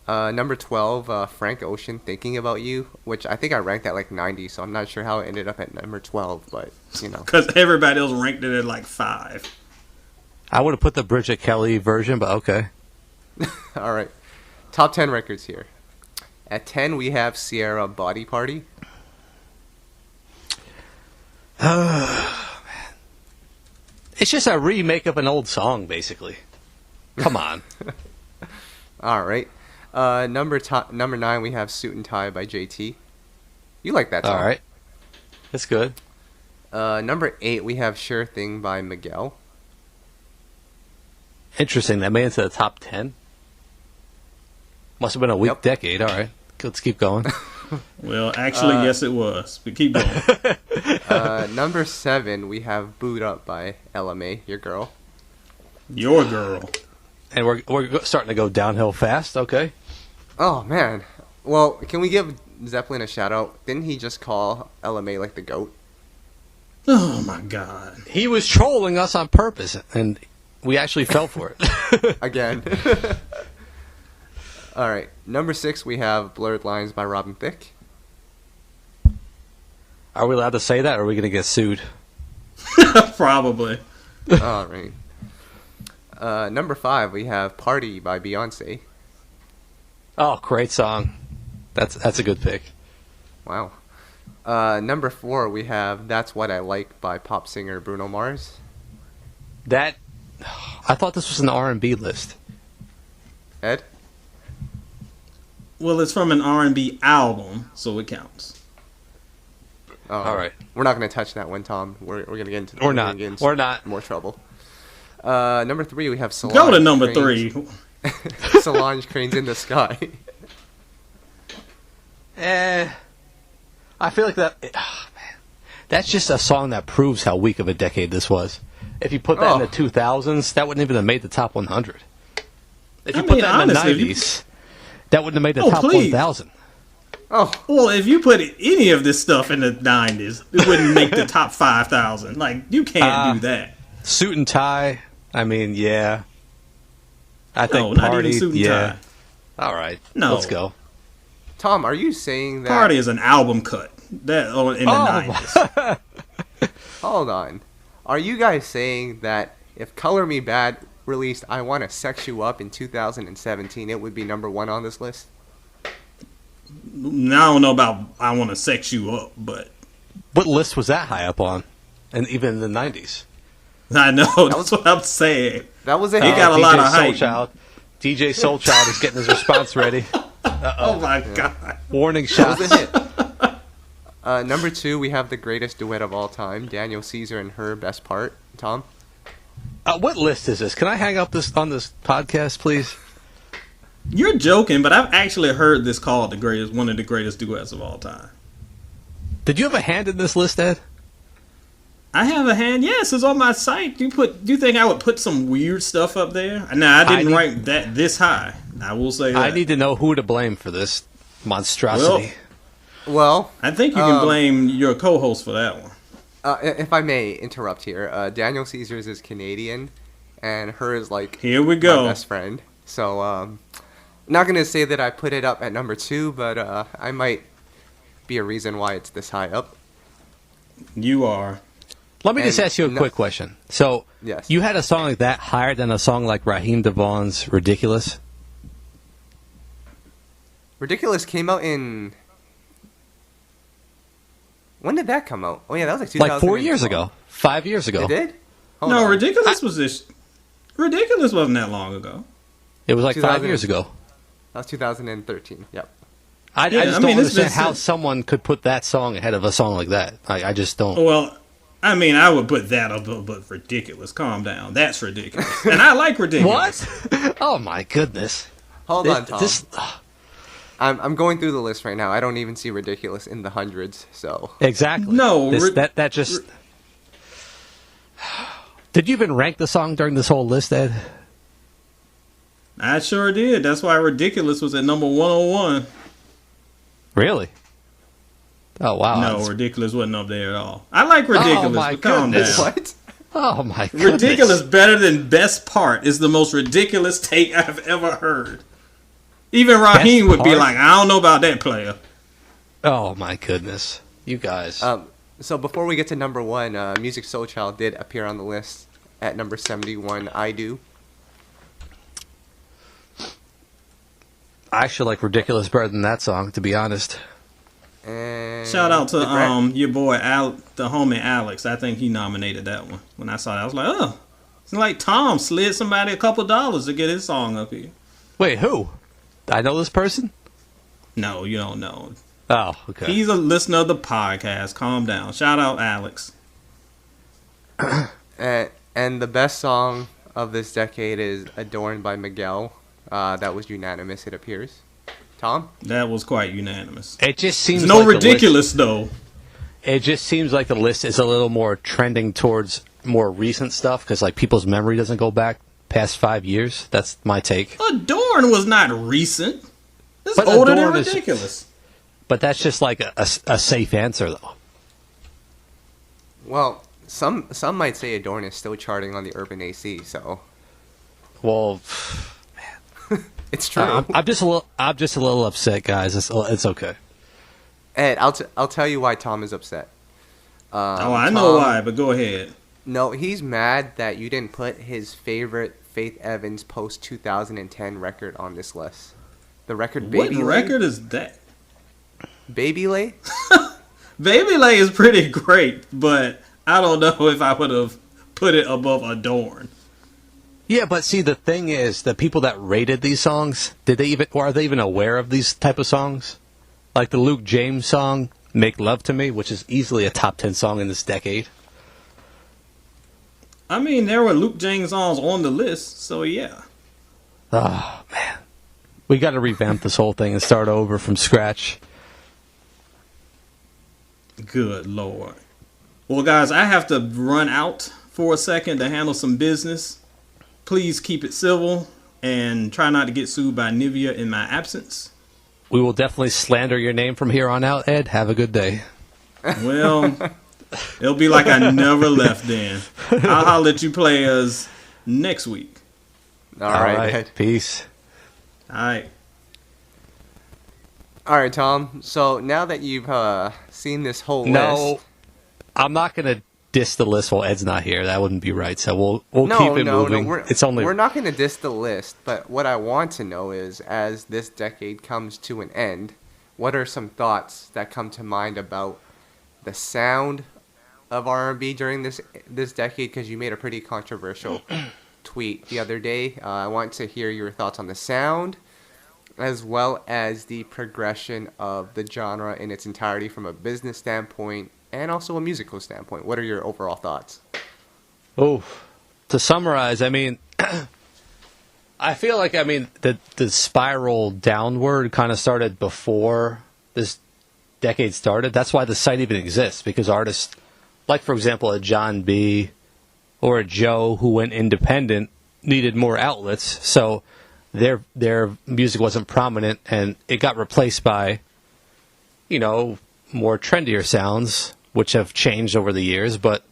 Number 12, Frank Ocean, Thinking About You, which I think I ranked at like 90, so I'm not sure how it ended up at number 12, but, you know. Because everybody else ranked it at like 5. I would have put the Bridget Kelly version, but okay. All right. Top 10 records here. At 10, we have Sierra, Body Party. It's just a remake of an old song, basically. Come on. All right. Number 9, we have Suit and Tie by JT. You like that song. All right. That's good. Number 8, we have Sure Thing by Miguel. Interesting. That made it to the top 10. Must have been a weak decade. All right. Let's keep going. Well, actually, yes, it was. But keep going. Number 7, we have Booed Up by LMA, Your Girl. Your Girl. And we're starting to go downhill fast. Okay. Oh, man. Well, can we give Zeppelin a shout-out? Didn't he just call LMA like the GOAT? Oh, my God. He was trolling us on purpose, and we actually fell for it. Again. All right. Number 6, we have Blurred Lines by Robin Thicke. Are we allowed to say that, or are we going to get sued? Probably. All right. Number 5, we have Party by Beyonce. Oh, great song. That's a good pick. Wow. Number 4, we have That's What I Like by pop singer Bruno Mars. I thought this was an R&B list. Ed? Well, it's from an R&B album, so it counts. Oh, All right. We're not going to touch that one, Tom. We're going to get into We're not. We're not. More trouble. Number 3, we have Solange. Go to number Crane's- 3. Solange Cranes in the Sky. I feel like that. Man, that's just a song that proves how weak of a decade this was. If you put that in the 2000s, that wouldn't even have made the top 100. If you put that in the 90s, that wouldn't have made the top 1,000. Oh, Well, if you put any of this stuff in the 90s, it wouldn't make the top 5,000. Like, you can't do that. Suit and tie. I mean, yeah. I think No, not party. even suit and Yeah. tie. All right. No. Let's go. Tom, are you saying that? Party is an album cut. That in the 90s. Hold on. Are you guys saying that if Color Me Bad released I Want to Sex You Up in 2017, it would be number 1 on this list? Now, I don't know about I Want to Sex You Up, but What list was that high up on? And even in the 90s? I know. That's what I'm saying. That was a He hit. got a lot of hype. DJ Soulchild is getting his response ready. Oh, my God. Warning That shots. was a hit. Number 2, we have the greatest duet of all time, Daniel Caesar and H.E.R. Best Part. Tom? What list is this? Can I hang up this on this podcast, please? You're joking, but I've actually heard this called one of the greatest duets of all time. Did you have a hand in this list, Ed? I have a hand. Yes, it's on my site. Do you think I would put some weird stuff up there? Nah, I didn't rank that this high. I will say that. I need to know who to blame for this monstrosity. Well, I think you can blame your co-host for that one. if I may interrupt here, Daniel Caesar's is Canadian, and H.E.R. is like Here we my go. best friend. So, not gonna say that I put it up at number 2, but I might be a reason why it's this high up. You are. Let me just And ask you a quick question. So, Yes. you had a song like that higher than a song like Raheem DeVaughn's Ridiculous? Ridiculous came out in. When did that come out? Oh yeah, that was like 2000. Like 4 years ago. 5 years ago. It did? Hold No, on. Ridiculous was this. Ridiculous wasn't that long ago. It was like 5 2000. years ago. That was 2013. Yep. I Yeah, just I don't mean, it's understand been how since- someone could put that song ahead of a song like that. I just don't. Well, I mean, I would put that up, but ridiculous. Calm down. That's ridiculous. And I like ridiculous. What? Oh my goodness. Hold on, Tom. This, I'm going through the list right now. I don't even see Ridiculous in the hundreds. So exactly. No, that just. Did you even rank the song during this whole list, Ed? I sure did. That's why Ridiculous was at number 101. Really? Oh wow. No, Ridiculous wasn't up there at all. I like Ridiculous, my but calm goodness. down. what? Oh my goodness. Ridiculous better than Best Part is the most ridiculous take I've ever heard. Even Raheem would be Part? like, I don't know about that player. Oh my goodness. You guys. So before we get to number 1, Music Soul Child did appear on the list at number 71. I Do. I actually like Ridiculous better than that song, to be honest. And Shout out to the gra- your boy the homie Alex. I think he nominated that one. When I saw that, I was like, oh, it's like Tom slid somebody a couple dollars to get his song up here. Wait, who? I know this person? No, you don't know. Oh, okay. He's a listener of the podcast. Calm down. Shout out Alex. And the best song of this decade is Adorn by Miguel. That was unanimous, it appears. Tom? That was quite unanimous. It just seems There's no like the list- ridiculous though. It just seems like the list is a little more trending towards more recent stuff because like people's memory doesn't go back past 5 years. That's my take. Adorn was not recent. It's But older than Adorn is- ridiculous. But that's just like a safe answer, though. Well, some might say Adorn is still charting on the Urban AC, so Well, it's true. I'm just a little upset, guys. It's okay. Ed, I'll tell you why Tom is upset. Oh, I know Tom- why, but go ahead. No, he's mad that you didn't put his favorite Faith Evans post 2010 record on this list. The record What Baby Lay. record is that? Baby Lay? Baby Lay is pretty great, but I don't know if I would have put it above Adorn. Yeah, but see, the thing is, the people that rated these songs, are they even aware of these type of songs? Like the Luke James song, "Make Love to Me," which is easily a top 10 song in this decade. I mean, there were Luke James songs on the list, so yeah. Oh, man. We got to revamp this whole thing and start over from scratch. Good Lord. Well, guys, I have to run out for a second to handle some business. Please keep it civil and try not to get sued by Nivea in my absence. We will definitely slander your name from here on out, Ed. Have a good day. Well, it'll be like I never left then. I'll holler at you players next week. All right. Peace. All right. All right, Tom. So now that you've seen this whole No, list... I'm not going to diss the list while Ed's not here. That wouldn't be right. So we'll keep it moving. We're not going to diss the list, but what I want to know is, as this decade comes to an end, what are some thoughts that come to mind about the sound of R&B during this decade? Because you made a pretty controversial tweet the other day. I want to hear your thoughts on the sound, as well as the progression of the genre in its entirety from a business standpoint and also a musical standpoint. What are your overall thoughts? Oh, to summarize, I mean, I feel like, the spiral downward kind of started before this decade started. That's why the site even exists, because artists, like, for example, a John B. or a Joe who went independent needed more outlets, so their music wasn't prominent, and it got replaced by, more trendier sounds, which have changed over the years. But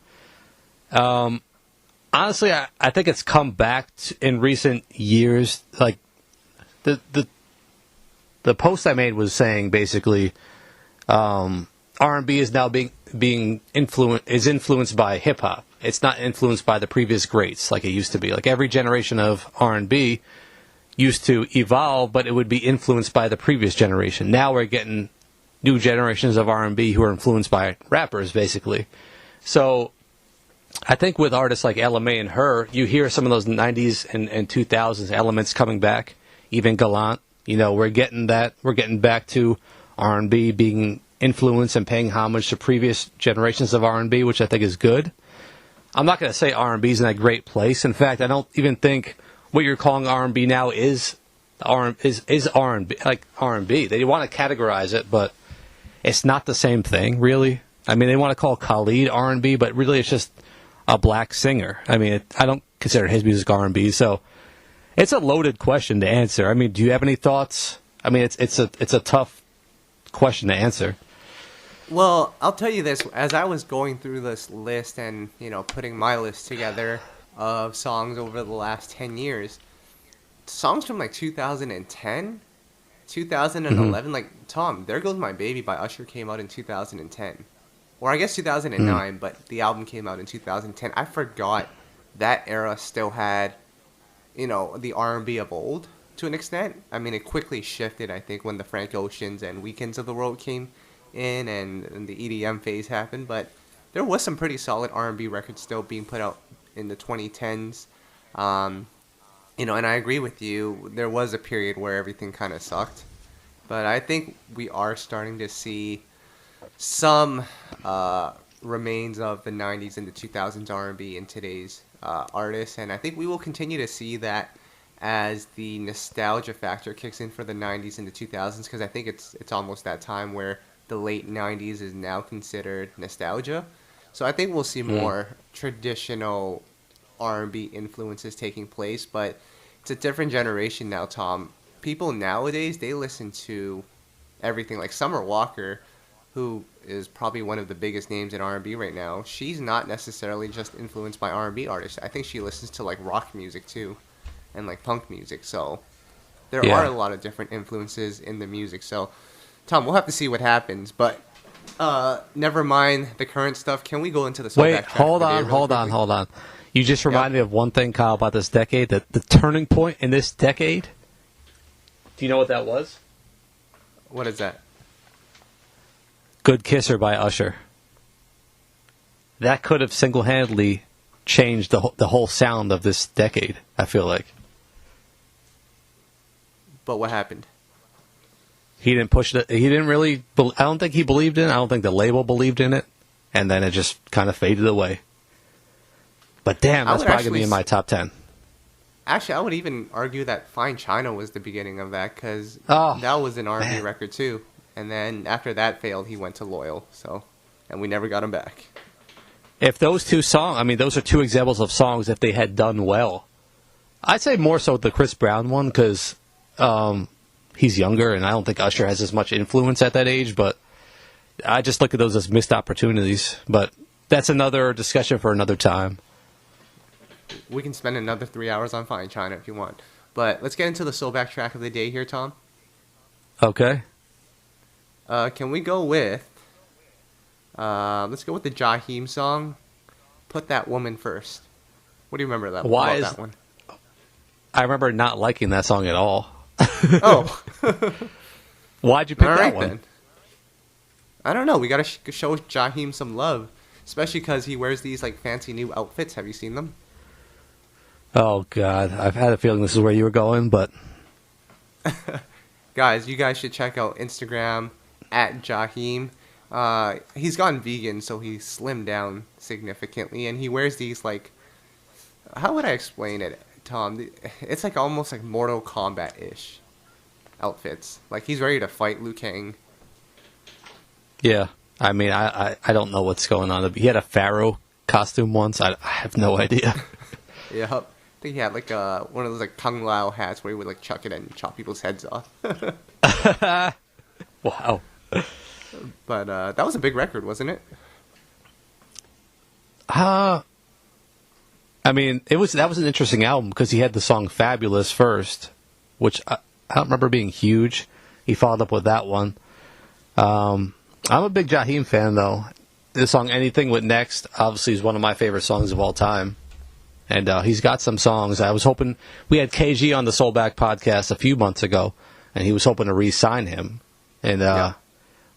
honestly, I think it's come back in recent years. Like the post I made was saying basically R&B is now being influenced by hip hop. It's not influenced by the previous greats like it used to be. Like every generation of R&B used to evolve, but it would be influenced by the previous generation. Now we're getting new generations of R&B who are influenced by rappers, basically. So I think with artists like LMA and H.E.R, you hear some of those 90s and 2000s elements coming back, even Gallant. We're getting that. We're getting back to R&B being influenced and paying homage to previous generations of R&B, which I think is good. I'm not going to say R&B is in a great place. In fact, I don't even think what you're calling R&B now is R&B, like R&B. They want to categorize it, but it's not the same thing, really. I mean, they want to call Khalid R&B, but really it's just a black singer. I mean, I don't consider his music R&B, so it's a loaded question to answer. I mean, do you have any thoughts? I mean, it's a tough question to answer. Well, I'll tell you this. As I was going through this list and, putting my list together of songs over the last 10 years, songs from like 2010, 2011, like, Tom, There Goes My Baby by Usher came out in 2010. Or I guess 2009, but the album came out in 2010. I forgot that era still had, the R&B of old to an extent. I mean, it quickly shifted, I think, when the Frank Oceans and Weekends of the world came in and the EDM phase happened. But there was some pretty solid R&B records still being put out in the 2010s. And I agree with you. There was a period where everything kind of sucked. But I think we are starting to see some remains of the 90s and the 2000s R&B in today's artists. And I think we will continue to see that as the nostalgia factor kicks in for the 90s and the 2000s. Because I think it's almost that time where the late 90s is now considered nostalgia. So I think we'll see more traditional R&B influences taking place, but it's a different generation now, Tom. People nowadays, they listen to everything. Like Summer Walker, who is probably one of the biggest names in R&B right now, she's not necessarily just influenced by R&B artists. I think she listens to like rock music too, and like punk music. So there are a lot of different influences in the music. So Tom, we'll have to see what happens, but never mind the current stuff. Can we go into the Wait, hold on. You just reminded me of one thing, Kyle, about this decade. That the turning point in this decade. Do you know what that was? What is that? Good Kisser by Usher. That could have single-handedly changed the whole sound of this decade. I feel like But what happened? he didn't push it. He didn't really. I don't think he believed in it. I don't think the label believed in it, and then it just kind of faded away. But damn, that's probably gonna be in my top 10. Actually, I would even argue that Fine China was the beginning of that, because Oh, that was an R&B man. record too. And then after that failed, he went to Loyal. So, and we never got him back. If those two songs, I mean, those are two examples of songs if they had done well. I'd say more so the Chris Brown one because he's younger, and I don't think Usher has as much influence at that age. But I just look at those as missed opportunities. But that's another discussion for another time. We can spend another 3 hours on Fine China if you want. But let's get into the SoulBack track of the day here, Tom. Okay. Can we go with... let's go with the Jaheim song, Put That Woman First. What do you remember that, Why about is- that one? I remember not liking that song at all. Oh. Why'd you pick All that right, one? then. I don't know. We got to show Jaheim some love. Especially because he wears these like fancy new outfits. Have you seen them? Oh, God. I've had a feeling this is where you were going, but... Guys, you guys should check out Instagram at Jaheim. He's gone vegan, so he's slimmed down significantly. And he wears these like... How would I explain it, Tom? It's like almost like Mortal Kombat-ish outfits. Like he's ready to fight Liu Kang. Yeah. I mean, I don't know what's going on. He had a pharaoh costume once. I have no idea. Yeah. I think he had like one of those like Kung Lao hats where he would like chuck it and chop people's heads off. Wow. But that was a big record, wasn't it? I mean, that was an interesting album because he had the song "Fabulous" first, which I don't remember being huge. He followed up with that one. I'm a big Jaheim fan, though. The song "Anything with Next" obviously is one of my favorite songs of all time, and he's got some songs. I was hoping we had KG on the SoulBack podcast a few months ago, and he was hoping to re-sign him, and Yeah.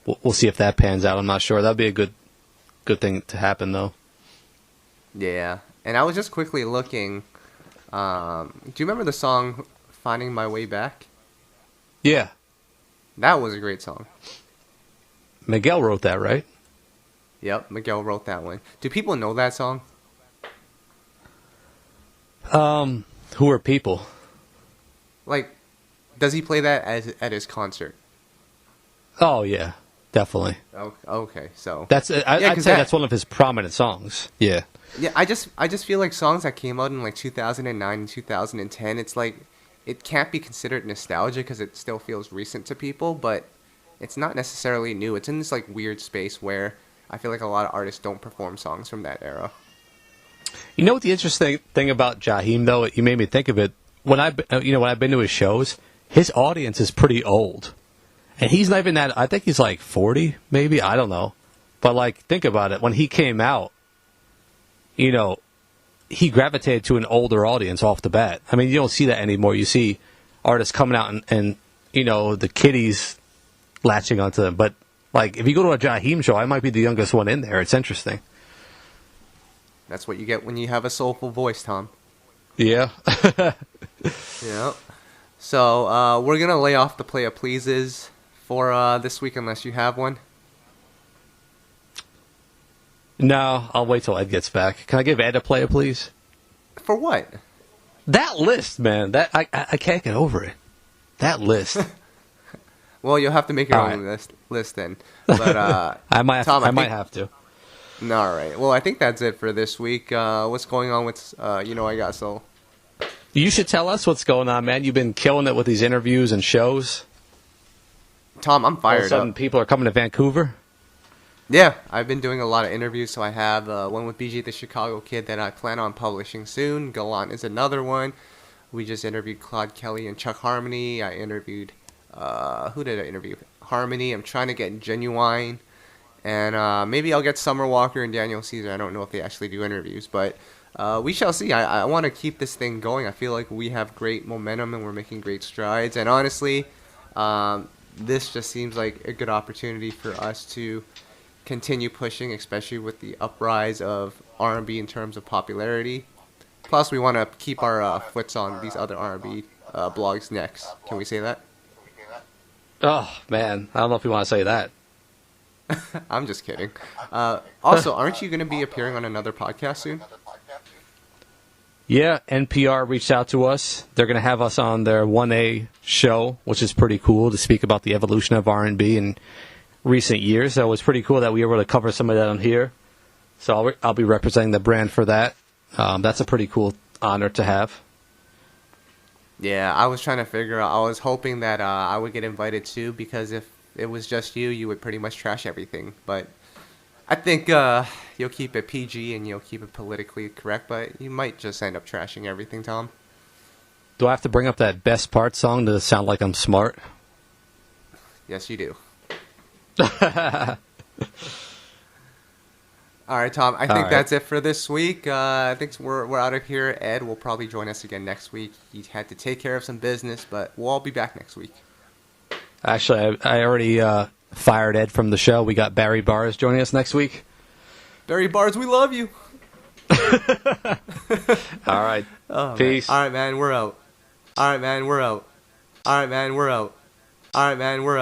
we'll see if that pans out. I'm not sure. That'd be a good thing to happen, though. Yeah. And I was just quickly looking. Do you remember the song "Finding My Way Back"? Yeah, That was a great song. Miguel wrote that, right? Yep, Miguel wrote that one. Do people know that song? Who are people? Like, does he play that at his concert? Oh yeah, definitely. Oh, okay, so That's I'd 'cause say that's one of his prominent songs. Yeah. yeah, I just feel like songs that came out in like 2009 and 2010, it's like it can't be considered nostalgia because it still feels recent to people, but it's not necessarily new. It's in this like weird space where I feel like a lot of artists don't perform songs from that era. You know what the interesting thing about Jaheim though? You made me think of it. When I've been to his shows, his audience is pretty old, and he's not even that. I think he's like 40, maybe. I don't know, but like think about it. When he came out, he gravitated to an older audience off the bat. I mean, you don't see that anymore. You see artists coming out and the kiddies latching onto them. But like, if you go to a Jaheim show, I might be the youngest one in there. It's interesting. That's what you get when you have a soulful voice, Tom. Yeah. Yeah. So we're gonna lay off the play of pleases for this week unless you have one. No, I'll wait till Ed gets back. Can I give Ed a player, please? For what? That list, man. That I can't get over it. That list. Well, you'll have to make your All own list then. But I might have. Tom, I might have to. all right. Well, I think that's it for this week. What's going on with I Got Soul? You should tell us what's going on, man. You've been killing it with these interviews and shows. Tom, I'm All of a fired sudden, up. people are coming to Vancouver. Yeah, I've been doing a lot of interviews. So I have one with BJ the Chicago Kid that I plan on publishing soon. Gallant is another one. We just interviewed Claude Kelly and Chuck Harmony. I interviewed who did I interview? Harmony. I'm trying to get Genuine. And maybe I'll get Summer Walker and Daniel Caesar. I don't know if they actually do interviews, but we shall see. I want to keep this thing going. I feel like we have great momentum and we're making great strides. And honestly, this just seems like a good opportunity for us to continue pushing, especially with the uprise of R&B in terms of popularity. Plus, we want to keep our foots on these other R&B blogs next. Can we say that? Oh, man. I don't know if you want to say that. I'm just kidding. Also, aren't you going to be appearing on another podcast soon? Yeah, NPR reached out to us. They're going to have us on their 1A show, which is pretty cool, to speak about the evolution of R&B in recent years. So it was pretty cool that we were able to cover some of that on here. So I'll be representing the brand for that. That's a pretty cool honor to have. Yeah, I was trying to figure out. I was hoping that I would get invited too, because if it was just you, you would pretty much trash everything. But I think you'll keep it PG and you'll keep it politically correct, but you might just end up trashing everything, Tom. Do I have to bring up that Best Part song to sound like I'm smart? Yes, you do. All right, Tom. I think that's it for this week. I think we're out of here. Ed will probably join us again next week. He had to take care of some business, but we'll all be back next week. Actually, I already fired Ed from the show. We got Barry Bars joining us next week. Barry Bars, we love you. All right. Peace. Man. All right, man. We're out. All right, man. We're out. All right, man. We're out. All right, man. We're out.